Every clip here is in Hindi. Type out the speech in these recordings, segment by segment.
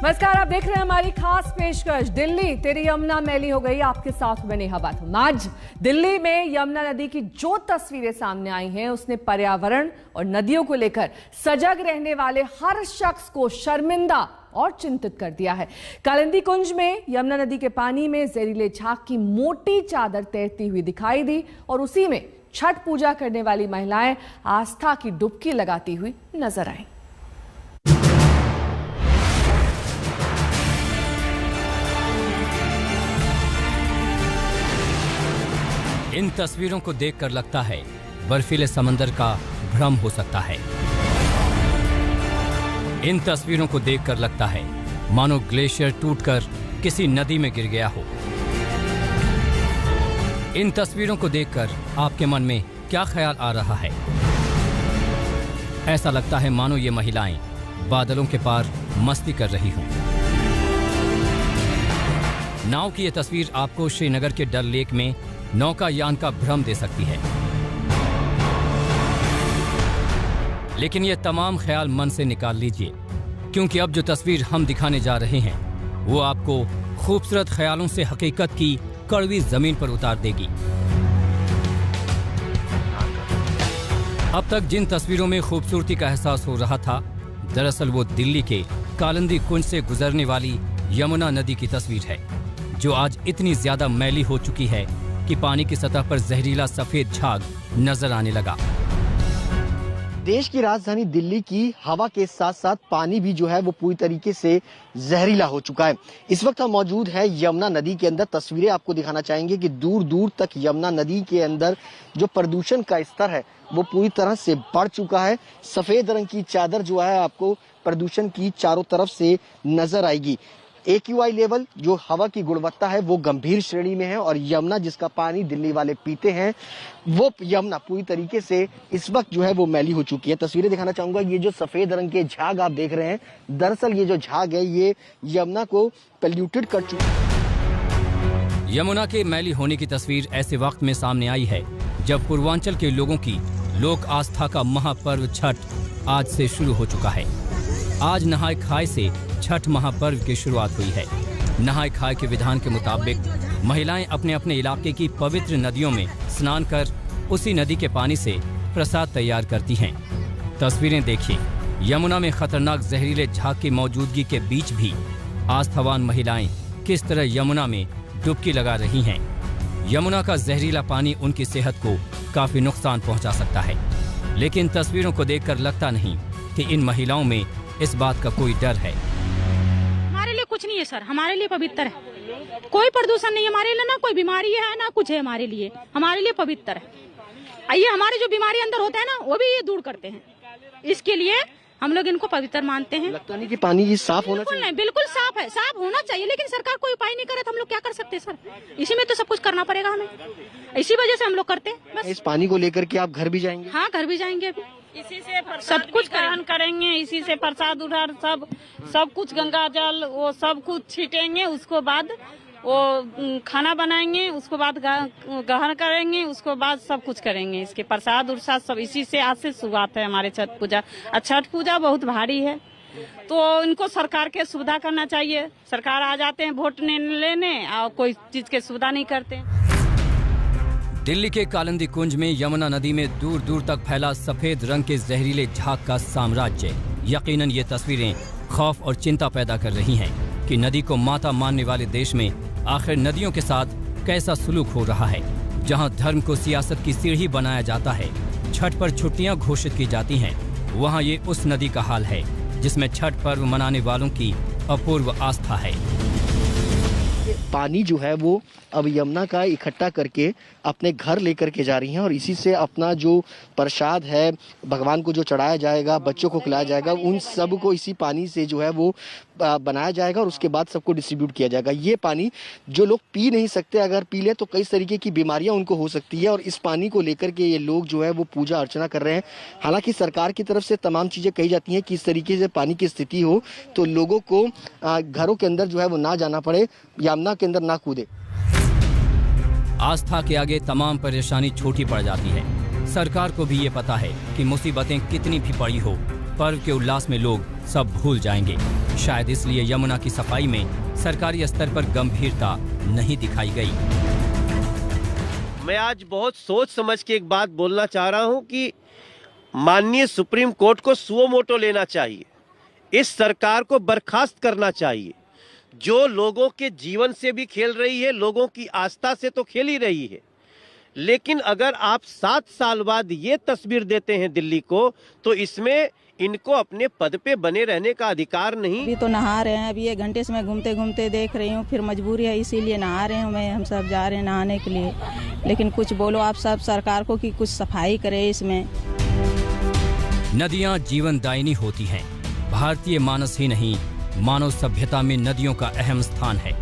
नमस्कार, आप देख रहे हैं हमारी खास पेशकश। दिल्ली तेरी यमुना मैली हो गई, आपके साथ में नेहा बाथम। आज दिल्ली में यमुना नदी की जो तस्वीरें सामने आई हैं उसने पर्यावरण और नदियों को लेकर सजग रहने वाले हर शख्स को शर्मिंदा और चिंतित कर दिया है। कालिंदी कुंज में यमुना नदी के पानी में जहरीले झाग की मोटी चादर तैरती हुई दिखाई दी और उसी में छठ पूजा करने वाली महिलाएं आस्था की डुबकी लगाती हुई नजर आई। इन तस्वीरों को देखकर लगता है बर्फीले समंदर का भ्रम हो सकता है। इन तस्वीरों को देखकर लगता है मानो ग्लेशियर टूटकर किसी नदी में गिर गया हो। इन तस्वीरों को देखकर आपके मन में क्या ख्याल आ रहा है? ऐसा लगता है मानो ये महिलाएं बादलों के पार मस्ती कर रही हों। नाव की यह तस्वीर आपको श्रीनगर के डल लेक में नौकायान का भ्रम दे सकती है, लेकिन ये तमाम ख्याल मन से निकाल लीजिए, क्योंकि अब जो तस्वीर हम दिखाने जा रहे हैं वो आपको खूबसूरत ख्यालों से हकीकत की कड़वी जमीन पर उतार देगी। अब तक जिन तस्वीरों में खूबसूरती का एहसास हो रहा था, दरअसल वो दिल्ली के कालिंदी कुंज से गुजरने वाली यमुना नदी की तस्वीर है, जो आज इतनी ज्यादा मैली हो चुकी है कि पानी की सतह पर जहरीला सफेद झाग नजर आने लगा। देश की राजधानी दिल्ली की हवा के साथ साथ पानी भी जो है वो पूरी तरीके से जहरीला हो चुका है। इस वक्त हम मौजूद है यमुना नदी के अंदर। तस्वीरें आपको दिखाना चाहेंगे कि दूर दूर तक यमुना नदी के अंदर जो प्रदूषण का स्तर है वो पूरी तरह से बढ़ चुका है। सफेद रंग की चादर जो है आपको प्रदूषण की चारों तरफ से नजर आएगी। AQI लेवल जो हवा की गुणवत्ता है वो गंभीर श्रेणी में है और यमुना जिसका पानी दिल्ली वाले पीते हैं वो यमुना पूरी तरीके से इस वक्त जो है वो मैली हो चुकी है। तस्वीरें दिखाना चाहूंगा। ये जो सफेद रंग के झाग आप देख रहे हैं, दरअसल ये जो झाग है ये यमुना को पोल्यूटेड कर चुकी है। यमुना के मैली होने की तस्वीर ऐसे वक्त में सामने आई है जब पूर्वांचल के लोगों की लोक आस्था का महापर्व छठ आज से शुरू हो चुका है। आज नहाय खाए से छठ महापर्व की शुरुआत हुई है। नहाय खाए के विधान के मुताबिक महिलाएं अपने अपने इलाके की पवित्र नदियों में स्नान कर उसी नदी के पानी से प्रसाद तैयार करती हैं। तस्वीरें देखिए, यमुना में खतरनाक जहरीले झाग की मौजूदगी के बीच भी आस्थावान महिलाएं किस तरह यमुना में डुबकी लगा रही हैं। यमुना का जहरीला पानी उनकी सेहत को काफी नुकसान पहुंचा सकता है, लेकिन तस्वीरों को देखकर लगता नहीं कि इन महिलाओं में इस बात का कोई डर है। हमारे लिए कुछ नहीं है सर, हमारे लिए पवित्र है, कोई प्रदूषण नहीं है हमारे लिए, ना कोई बीमारी है ना कुछ है हमारे लिए पवित्र है। ये हमारे जो बीमारी अंदर होते हैं ना वो भी ये दूर करते हैं, इसके लिए हम लोग इनको पवित्र मानते हैं। लगता नहीं कि पानी ये साफ होना चाहिए? नहीं, बिल्कुल साफ है, साफ होना चाहिए, लेकिन सरकार कोई उपाय नहीं करे तो हम लोग क्या कर सकते हैं सर? इसी में तो सब कुछ करना पड़ेगा हमें, इसी वजह से हम लोग करते हैं बस। इस पानी को लेकर के आप घर भी जाएंगे? हाँ, घर भी जाएंगे अभी, इसी से सब कुछ ग्रहण करेंगे, इसी से प्रसाद उधार सब कुछ गंगा जल वो सब कुछ छीटेंगे, उसको बाद वो खाना बनाएंगे, उसको बाद ग्रहण करेंगे, उसको बाद सब कुछ करेंगे। इसके प्रसाद उरसाद सब इसी से आज से शुरुआत है हमारे छठ पूजा। छठ पूजा बहुत भारी है तो इनको सरकार के सुविधा करना चाहिए। सरकार आ जाते हैं वोट लेने और कोई चीज के सुविधा नहीं करते। दिल्ली के कालिंदी कुंज में यमुना नदी में दूर दूर तक फैला सफेद रंग के जहरीले झाग का साम्राज्य। यकीनन ये तस्वीरें खौफ और चिंता पैदा कर रही हैं कि नदी को माता मानने वाले देश में आखिर नदियों के साथ कैसा सलूक हो रहा है। जहां धर्म को सियासत की सीढ़ी बनाया जाता है, छठ पर छुट्टियां घोषित की जाती हैं, वहां ये उस नदी का हाल है जिसमें छठ पर्व मनाने वालों की अपूर्व आस्था है। पानी जो है वो अब यमुना का इकट्ठा करके अपने घर लेकर के जा रही हैं और इसी से अपना जो प्रसाद है भगवान को जो चढ़ाया जाएगा, बच्चों को खिलाया जाएगा, उन सब को इसी पानी से जो है वो बनाया जाएगा और उसके बाद सबको डिस्ट्रीब्यूट किया जाएगा। ये पानी जो लोग पी नहीं सकते, अगर पी ले तो कई तरीके की बीमारियां उनको हो सकती है और इस पानी को लेकर के ये लोग जो है वो पूजा अर्चना कर रहे हैं। हालांकि सरकार की तरफ से तमाम चीजें कही जाती हैं कि इस तरीके से पानी की स्थिति हो तो लोगों को घरों के अंदर जो है वो ना जाना पड़े, यमुना के अंदर ना कूदे। आस्था के आगे तमाम परेशानी छोटी पड़ जाती है। सरकार को भी ये पता है कि मुसीबतें कितनी भी बड़ी हो पर्व के उल्लास में लोग सब भूल जाएंगे। शायद इसलिए यमुना की सफाई में सरकारी स्तर पर गंभीरता नहीं दिखाई गई। मैं आज बहुत सोच समझ के एक बात बोलना चाह रहा हूं कि माननीय सुप्रीम कोर्ट को सुओ मोटो लेना चाहिए, इस सरकार को बर्खास्त करना चाहिए, जो लोगों के जीवन से भी खेल रही है, लोगों की आस्था से तो खेल ही रही है। लेकिन अगर आप 7 साल बाद ये तस्वीर देते हैं दिल्ली को, तो इसमें इनको अपने पद पे बने रहने का अधिकार नहीं। अभी तो नहा रहे हैं, अभी 1 घंटे से मैं घूमते घूमते देख रही हूँ, फिर मजबूरी है इसीलिए नहा रहे हूँ हम सब जा रहे हैं नहाने के लिए। लेकिन कुछ बोलो आप सब सरकार को कि कुछ सफाई करे इसमें। नदियाँ जीवनदायिनी होती हैं। भारतीय मानस ही नहीं, मानव सभ्यता में नदियों का अहम स्थान है।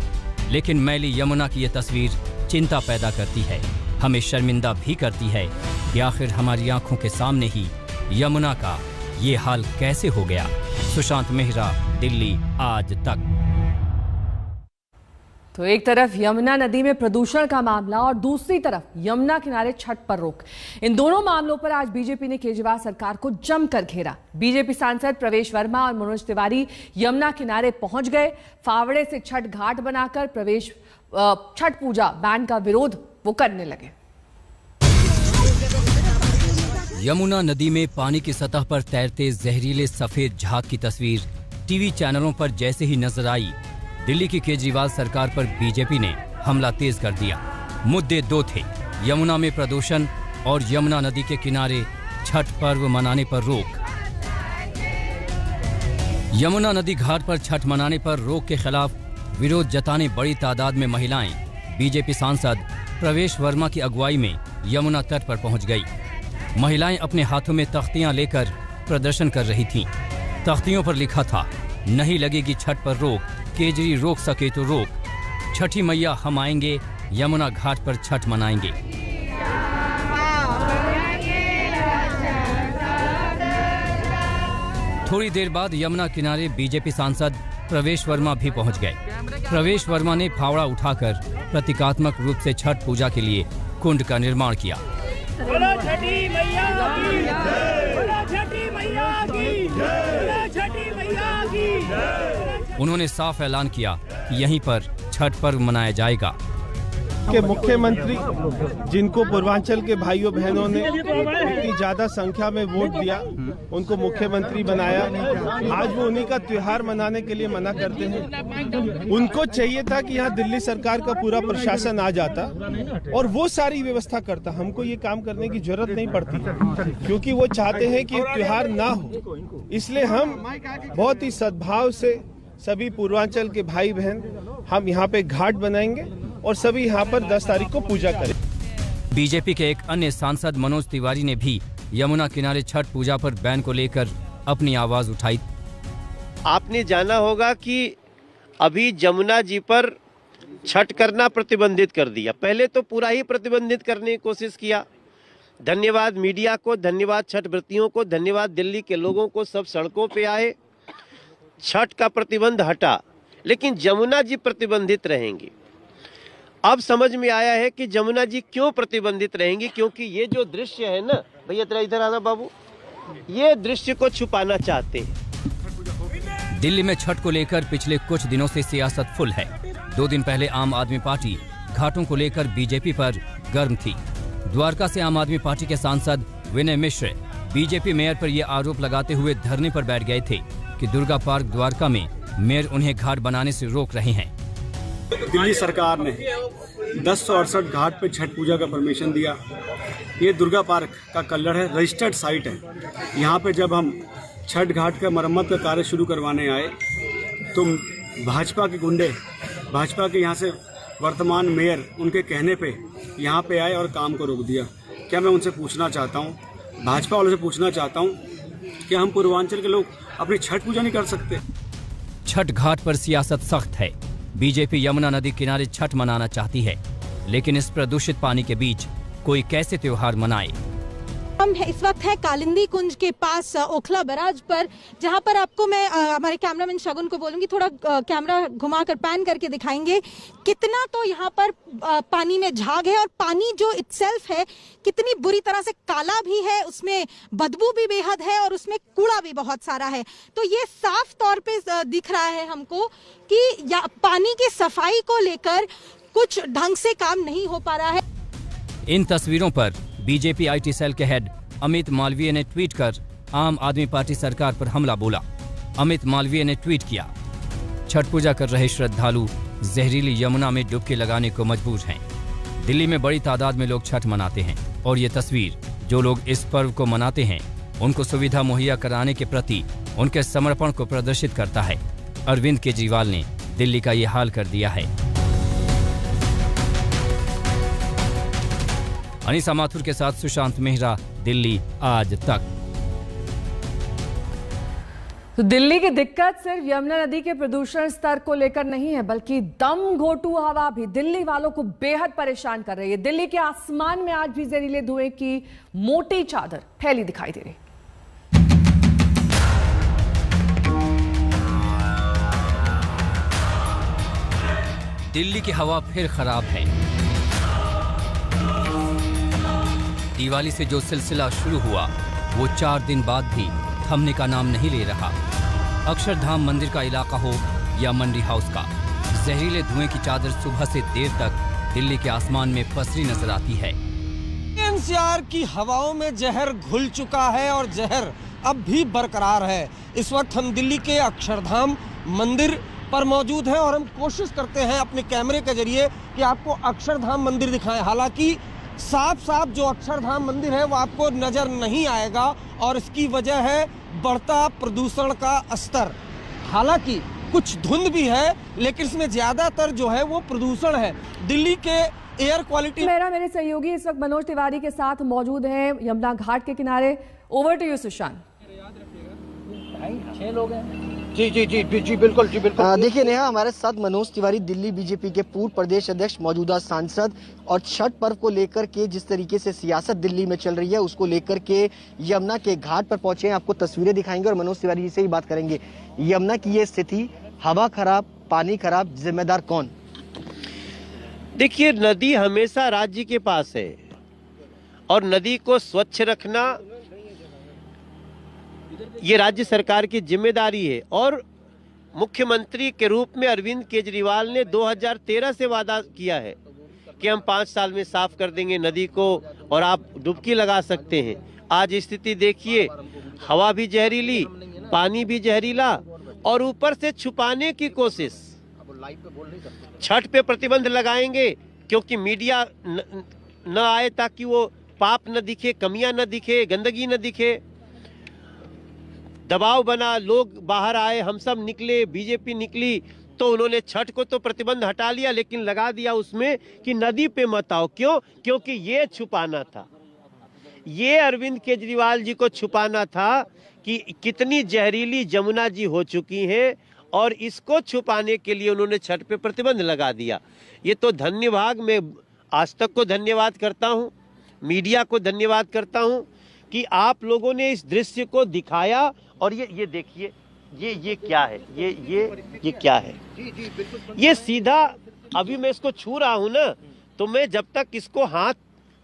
लेकिन मैली यमुना की यह तस्वीर चिंता पैदा करती है, हमें शर्मिंदा भी करती है कि आखिर हमारी आंखों के सामने ही यमुना का ये हाल कैसे हो गया। सुशांत मेहरा, दिल्ली आज तक। तो एक तरफ यमुना नदी में प्रदूषण का मामला और दूसरी तरफ यमुना किनारे छठ पर रोक। इन दोनों मामलों पर आज बीजेपी ने केजरीवाल सरकार को जमकर घेरा। बीजेपी सांसद प्रवेश वर्मा और मनोज तिवारी यमुना किनारे पहुंच गए। फावड़े से छठ घाट बनाकर प्रवेश छठ पूजा बैन का विरोध वो करने लगे। यमुना नदी में पानी की सतह पर तैरते जहरीले सफेद झाग की तस्वीर टीवी चैनलों पर जैसे ही नजर आई, दिल्ली की केजरीवाल सरकार पर बीजेपी ने हमला तेज कर दिया। मुद्दे 2 थे, यमुना में प्रदूषण और यमुना नदी के किनारे छठ पर्व मनाने पर रोक। यमुना नदी घाट पर छठ मनाने पर रोक के खिलाफ विरोध जताने बड़ी तादाद में महिलाएं बीजेपी सांसद प्रवेश वर्मा की अगुवाई में यमुना तट पर पहुंच गई। महिलाएं अपने हाथों में तख्तियां लेकर प्रदर्शन कर रही थीं। तख्तियों पर लिखा था, नहीं लगेगी छठ पर रोक, केजरी रोक सके तो रोक, छठी मैया हम आएंगे, यमुना घाट पर छठ मनाएंगे। थोड़ी देर बाद यमुना किनारे बीजेपी सांसद प्रवेश वर्मा भी पहुंच गए। प्रवेश वर्मा ने फावड़ा उठाकर प्रतीकात्मक रूप से छठ पूजा के लिए कुंड का निर्माण किया। उन्होंने साफ ऐलान किया कि यहीं पर छठ पर्व मनाया जाएगा। के मुख्यमंत्री जिनको पूर्वांचल के भाइयों बहनों ने इतनी ज्यादा संख्या में वोट दिया, उनको मुख्यमंत्री बनाया, आज वो उन्हीं का त्योहार मनाने के लिए मना करते हैं। उनको चाहिए था कि यहाँ दिल्ली सरकार का पूरा प्रशासन आ जाता और वो सारी व्यवस्था करता। हमको ये काम करने की जरूरत नहीं पड़ती, क्योंकि वो चाहते हैं कि त्योहार ना हो। इसलिए हम बहुत ही सद्भाव से सभी पूर्वांचल के भाई बहन हम यहाँ पे घाट बनाएंगे और सभी यहाँ पर 10 तारीख को पूजा करें। बीजेपी के एक अन्य सांसद मनोज तिवारी ने भी यमुना किनारे छठ पूजा पर बैन को लेकर अपनी आवाज उठाई। आपने जाना होगा कि अभी जमुना जी पर छठ करना प्रतिबंधित कर दिया। पहले तो पूरा ही प्रतिबंधित करने की कोशिश किया। धन्यवाद मीडिया को, धन्यवाद छठ व्रतियों को, धन्यवाद दिल्ली के लोगों को, सब सड़कों पे आए, छठ का प्रतिबंध हटा, लेकिन जमुना जी प्रतिबंधित रहेंगी। अब समझ में आया है कि जमुना जी क्यों प्रतिबंधित रहेंगी, क्योंकि ये जो दृश्य है ना, भैया तेरा इधर आना बाबू, ये दृश्य को छुपाना चाहते हैं। दिल्ली में छठ को लेकर पिछले कुछ दिनों से सियासत फुल है। 2 दिन पहले आम आदमी पार्टी घाटों को लेकर बीजेपी पर गर्म थी। द्वारका से आम आदमी पार्टी के सांसद विनय मिश्र बीजेपी मेयर पर यह आरोप लगाते हुए धरने पर बैठ गए थे कि दुर्गा पार्क द्वारका में मेयर उन्हें घाट बनाने से रोक रहे हैं। दिल्ली सरकार ने 1068 घाट पे छठ पूजा का परमिशन दिया। ये दुर्गा पार्क का कल्लड़ है, रजिस्टर्ड साइट है। यहाँ पे जब हम छठ घाट का मरम्मत का कार्य शुरू करवाने आए तो भाजपा के गुंडे, भाजपा के यहाँ से वर्तमान मेयर, उनके कहने पे यहाँ पे आए और काम को रोक दिया। क्या मैं उनसे पूछना चाहता हूँ, भाजपा वालों से पूछना चाहता हूँ कि हम पूर्वांचल के लोग अपनी छठ पूजा नहीं कर सकते? छठ घाट पर सियासत सख्त है। बीजेपी यमुना नदी किनारे छठ मनाना चाहती है, लेकिन इस प्रदूषित पानी के बीच कोई कैसे त्योहार मनाए? हम हम इस वक्त है कालिंदी कुंज के पास ओखला बैराज पर, जहां पर आपको मैं हमारे कैमरामैन शगुन को बोलूंगी थोड़ा कैमरा घुमाकर पैन करके दिखाएंगे कितना तो यहाँ पर पानी में झाग है, और पानी जो इटसेल्फ है कितनी बुरी तरह से काला भी है, उसमें बदबू भी बेहद है और उसमें कूड़ा भी बहुत सारा है। तो ये साफ तौर पे दिख रहा है हमको कि पानी की सफाई को लेकर कुछ ढंग से काम नहीं हो पा रहा है। इन तस्वीरों पर बीजेपी आईटी सेल के हेड अमित मालवीय ने ट्वीट कर आम आदमी पार्टी सरकार पर हमला बोला। अमित मालवीय ने ट्वीट किया, छठ पूजा कर रहे श्रद्धालु जहरीली यमुना में डुबकी लगाने को मजबूर हैं। दिल्ली में बड़ी तादाद में लोग छठ मनाते हैं और ये तस्वीर जो लोग इस पर्व को मनाते हैं उनको सुविधा मुहैया कराने के प्रति उनके समर्पण को प्रदर्शित करता है। अरविंद केजरीवाल ने दिल्ली का ये हाल कर दिया है। अनीसा माथुर के साथ सुशांत मेहरा, दिल्ली आज तक। तो दिल्ली की दिक्कत सिर्फ यमुना नदी के प्रदूषण स्तर को लेकर नहीं है, बल्कि दम घोटू हवा भी दिल्ली वालों को बेहद परेशान कर रही है। दिल्ली के आसमान में आज भी जहरीले धुएं की मोटी चादर फैली दिखाई दे रही। दिल्ली की हवा फिर खराब है। दिवाली से जो सिलसिला शुरू हुआ वो 4 दिन बाद भी थमने का नाम नहीं ले रहा। अक्षरधाम मंदिर का इलाका हो या मंडी हाउस का, जहरीले धुएं की चादर सुबह से देर तक दिल्ली के आसमान में पसरी नजर आती है। एनसीआर की हवाओं में जहर घुल चुका है और जहर अब भी बरकरार है। इस वक्त हम दिल्ली के अक्षरधाम मंदिर पर मौजूद हैं और हम कोशिश करते हैं अपने कैमरे के जरिए कि आपको अक्षरधाम मंदिर दिखाएं। हालांकि साफ साफ जो अक्षरधाम मंदिर है वो आपको नजर नहीं आएगा और इसकी वजह है बढ़ता प्रदूषण का स्तर। हालांकि कुछ धुंध भी है लेकिन इसमें ज्यादातर जो है वो प्रदूषण है। दिल्ली के एयर क्वालिटी। मेरे सहयोगी इस वक्त मनोज तिवारी के साथ मौजूद हैं यमुना घाट के किनारे। Over to you Sushant. 6 लोग हैं। जी बिल्कुल। देखिए नेहा, हमारे साथ मनोज तिवारी, दिल्ली बीजेपी के पूर्व प्रदेश अध्यक्ष, मौजूदा सांसद, और छठ पर्व को लेकर के जिस तरीके से सियासत दिल्ली में चल रही है उसको लेकर के यमुना के घाट पर पहुंचे हैं। आपको तस्वीरें दिखाएंगे और मनोज तिवारी जी से ही बात करेंगे। यमुना की ये स्थिति, हवा खराब, पानी खराब, जिम्मेदार कौन? देखिए, नदी हमेशा राज्य के पास है और नदी को स्वच्छ रखना ये राज्य सरकार की जिम्मेदारी है। और मुख्यमंत्री के रूप में अरविंद केजरीवाल ने 2013 से वादा किया है कि हम 5 साल में साफ कर देंगे नदी को और आप डुबकी लगा सकते हैं। आज स्थिति देखिए, हवा भी जहरीली, पानी भी जहरीला और ऊपर से छुपाने की कोशिश। छठ पे प्रतिबंध लगाएंगे क्योंकि मीडिया न आए ताकि वो पाप न दिखे, कमियां न दिखे, गंदगी न दिखे। दबाव बना, लोग बाहर आए, हम सब निकले, बीजेपी निकली, तो उन्होंने छठ को तो प्रतिबंध हटा लिया लेकिन लगा दिया उसमें कि नदी पे मत आओ। क्यों? क्योंकि ये छुपाना था, ये अरविंद केजरीवाल जी को छुपाना था कि कितनी जहरीली जमुना जी हो चुकी हैं और इसको छुपाने के लिए उन्होंने छठ पे प्रतिबंध लगा दिया। ये तो धन्यवाद, मैं आज तक को धन्यवाद करता हूँ, मीडिया को धन्यवाद करता हूँ कि आप लोगों ने इस दृश्य को दिखाया। और ये देखिए, ये क्या है, ये क्या है? ये सीधा, अभी मैं इसको छू रहा हूँ ना, तो मैं जब तक इसको हाथ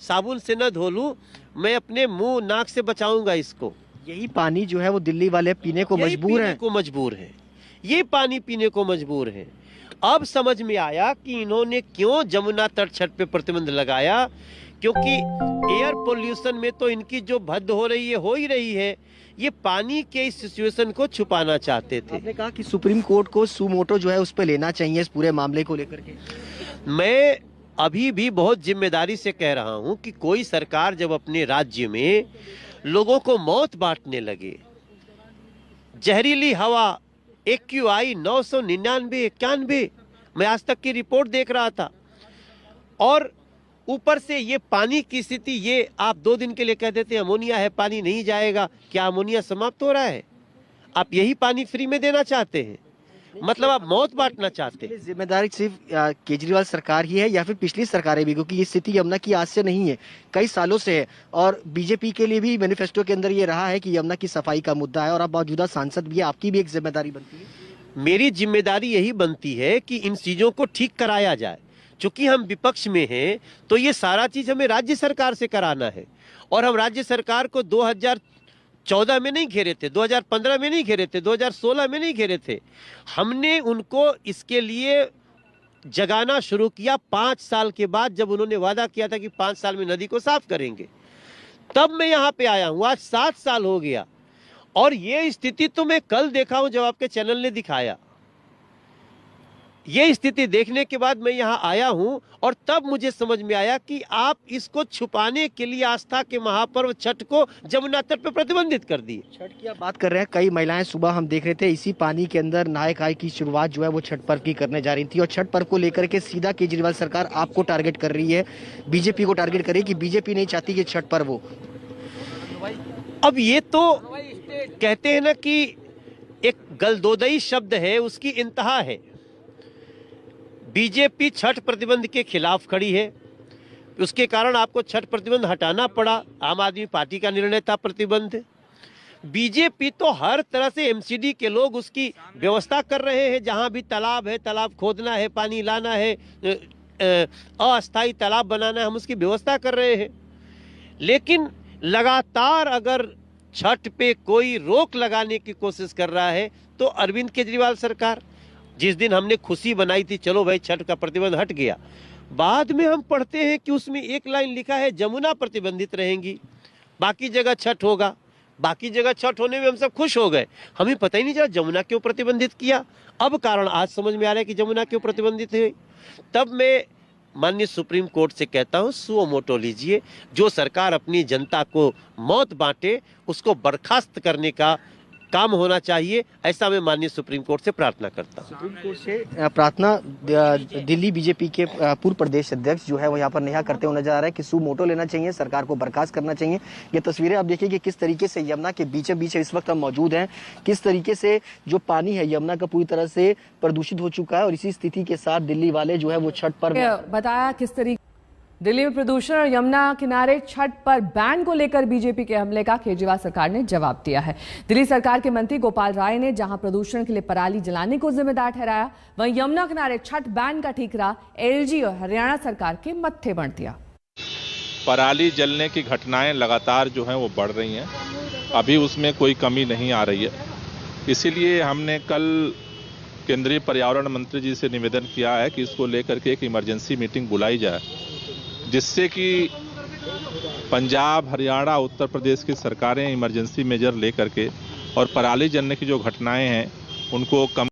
साबुन से न धो लूं, मैं अपने मुंह नाक से बचाऊंगा इसको। यही पानी जो है वो दिल्ली वाले पीने को मजबूर हैं। ये पानी पीने को मजबूर है। अब समझ में आया कि इन्होंने क्यों जमुना तट छठ पे प्रतिबंध लगाया, क्योंकि एयर पोल्यूशन में तो इनकी जो भद्द हो ही रही है। ये पानी के इस सिचुएशन को छुपाना चाहते थे। आपने कहा कि सुप्रीम कोर्ट को सुमोटो जो है उस पर लेना चाहिए इस पूरे मामले को लेकर के। मैं अभी भी बहुत जिम्मेदारी से कह रहा हूं कि कोई सरकार जब अपने राज्य में लोगों को मौत बांटने लगे, जहरीली हवा AQI 999-91, मैं आज तक की रिपोर्ट देख रहा था, और ऊपर से ये पानी की स्थिति, ये आप 2 दिन के लिए कह देते हैं अमोनिया है, पानी नहीं जाएगा। क्या अमोनिया समाप्त हो रहा है? आप यही पानी फ्री में देना चाहते हैं? मतलब आप मौत बांटना चाहते हैं। जिम्मेदारी सिर्फ केजरीवाल सरकार ही है या फिर पिछली सरकारें भी, क्योंकि ये स्थिति यमुना की आज से नहीं है, कई सालों से है और बीजेपी के लिए भी मैनिफेस्टो के अंदर ये रहा है कि यमुना की सफाई का मुद्दा है और आप मौजूदा सांसद भी है, आपकी भी एक जिम्मेदारी बनती है। मेरी जिम्मेदारी यही बनती है कि इन चीजों को ठीक कराया जाए। चूंकि हम विपक्ष में हैं तो ये सारा चीज हमें राज्य सरकार से कराना है और हम राज्य सरकार को 2014 में नहीं घेरे थे, 2015 में नहीं घेरे थे, 2016 में नहीं घेरे थे। हमने उनको इसके लिए जगाना शुरू किया 5 साल के बाद, जब उन्होंने वादा किया था कि 5 साल में नदी को साफ करेंगे। तब मैं यहाँ पे आया हूँ, आज 7 साल हो गया और ये स्थिति तो मैं कल देखा हूँ जब आपके चैनल ने दिखाया। ये स्थिति देखने के बाद मैं यहाँ आया हूँ और तब मुझे समझ में आया कि आप इसको छुपाने के लिए आस्था के महापर्व छठ को जमुना तट पर प्रतिबंधित कर दिए। छठ की आप बात कर रहे हैं, कई महिलाएं सुबह हम देख रहे थे इसी पानी के अंदर नहाय खाए की शुरुआत जो है वो छठ पर्व की करने जा रही थी और छठ पर्व को लेकर के सीधा केजरीवाल सरकार आपको टारगेट कर रही है, बीजेपी को टारगेट कर रही है कि बीजेपी नहीं चाहती कि छठ पर्व हो। अब ये तो कहते हैं ना कि एक गलदोदई शब्द है, उसकी इंतहा है। बीजेपी छठ प्रतिबंध के खिलाफ खड़ी है, उसके कारण आपको छठ प्रतिबंध हटाना पड़ा। आम आदमी पार्टी का निर्णय था प्रतिबंध। बीजेपी तो हर तरह से एमसीडी के लोग उसकी व्यवस्था कर रहे हैं, जहां भी तालाब है, तालाब खोदना है, पानी लाना है, अस्थायी तालाब बनाना है, हम उसकी व्यवस्था कर रहे हैं। लेकिन लगातार अगर छठ पे कोई रोक लगाने की कोशिश कर रहा है तो अरविंद केजरीवाल सरकार, जिस दिन हमने खुशी बनाई थी चलो भाई छठ का प्रतिबंध हट गया, बाद में हम पढ़ते हैं कि उसमें एक लाइन लिखा है जमुना प्रतिबंधित रहेंगी, बाकी जगह छठ होगा। बाकी जगह छठ होने में हम सब खुश हो गए, हमें पता ही नहीं चला जमुना क्यों प्रतिबंधित किया। अब कारण आज समझ में आ रहा है कि जमुना क्यों प्रतिबंधित है। तब मैं माननीय सुप्रीम कोर्ट से कहता हूं, सुओ मोटो लीजिए, जो सरकार अपनी जनता को मौत बांटे उसको बर्खास्त करने का काम होना चाहिए, ऐसा मैं माननीय सुप्रीम कोर्ट से प्रार्थना करता हूं। सुप्रीम कोर्ट से प्रार्थना दिल्ली बीजेपी के पूर्व प्रदेश अध्यक्ष जो है वो यहाँ पर नेहा करते हुए नजर आ रहा है कि सू मोटो लेना चाहिए, सरकार को बर्खास्त करना चाहिए। ये तस्वीरें आप देखिए कि किस तरीके से यमुना के बीचों बीच इस वक्त हम मौजूद हैं, किस तरीके से जो पानी है यमुना का पूरी तरह से प्रदूषित हो चुका है और इसी स्थिति के साथ दिल्ली वाले जो है वो छठ पर बताया किस तरीके दिल्ली में प्रदूषण और यमुना किनारे छठ पर बैन को लेकर बीजेपी के हमले का केजरीवाल सरकार ने जवाब दिया है। दिल्ली सरकार के मंत्री गोपाल राय ने जहां प्रदूषण के लिए पराली जलाने को जिम्मेदार ठहराया, वहीं यमुना किनारे छठ बैन का ठीकरा एलजी और हरियाणा सरकार के मत्थे बंट दिया। पराली जलने की घटनाएं लगातार जो हैं वो बढ़ रही हैं, अभी उसमें कोई कमी नहीं आ रही है। इसीलिए हमने कल केंद्रीय पर्यावरण मंत्री जी से निवेदन किया है कि इसको लेकर के एक इमरजेंसी मीटिंग बुलाई जाए, जिससे कि पंजाब, हरियाणा, उत्तर प्रदेश की सरकारें इमरजेंसी मेजर लेकर के और पराली जलने की जो घटनाएं हैं उनको कम